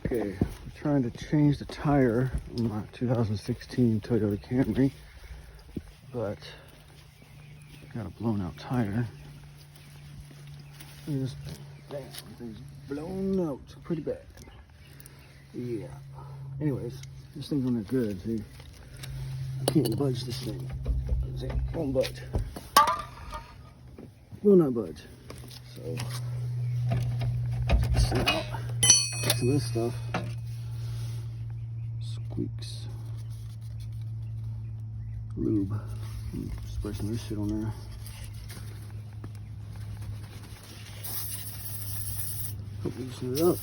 Okay, I'm trying to change the tire on my 2016 Toyota Camry, but got a blown out tire. Look at this thing. Damn, thing's blown out pretty bad. Yeah. Anyways, this thing's on there good. See, I can't budge this thing. See, won't budge. Will not budge. So, check this thing out. Some of this stuff squeaks. Lube. Spray some of this shit on there. Hope you loosen it up.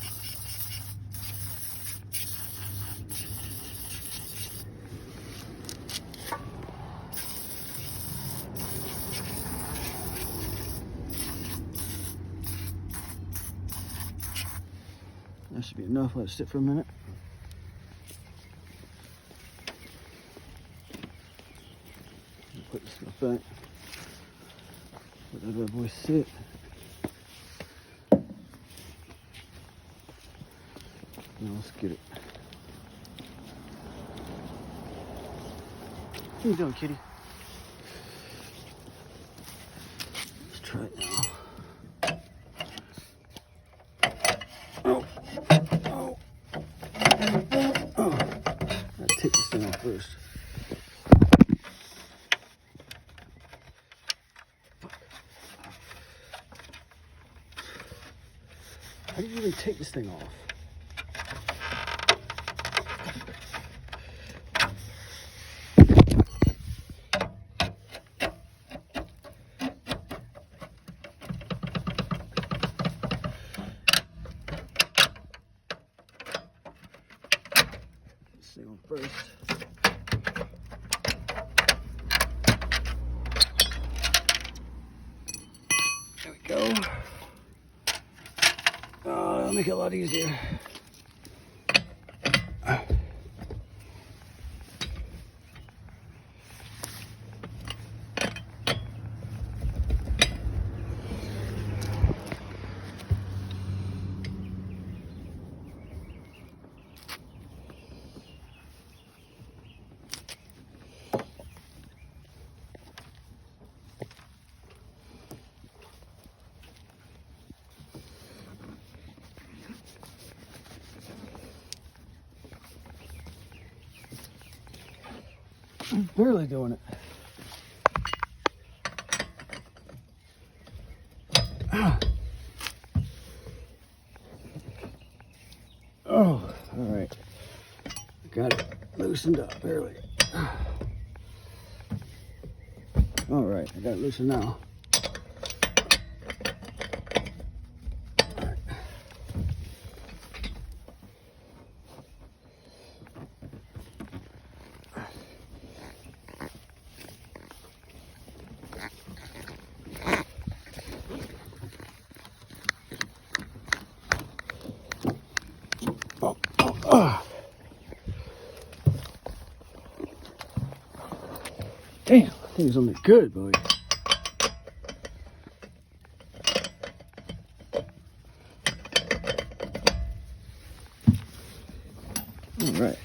That should be enough. Let it sit for a minute. Put this stuff back. Let that bad boy sit. Now let's get it. What are you doing, kitty? Let's try it now. Oh. Take this thing off first. How do you even take this thing off? This thing on first. There we go. That'll make it a lot easier. I'm barely doing it. Oh, all right. Got it loosened up, barely. All right, I got it loosened now. Damn, thing's on there good, boy. All right.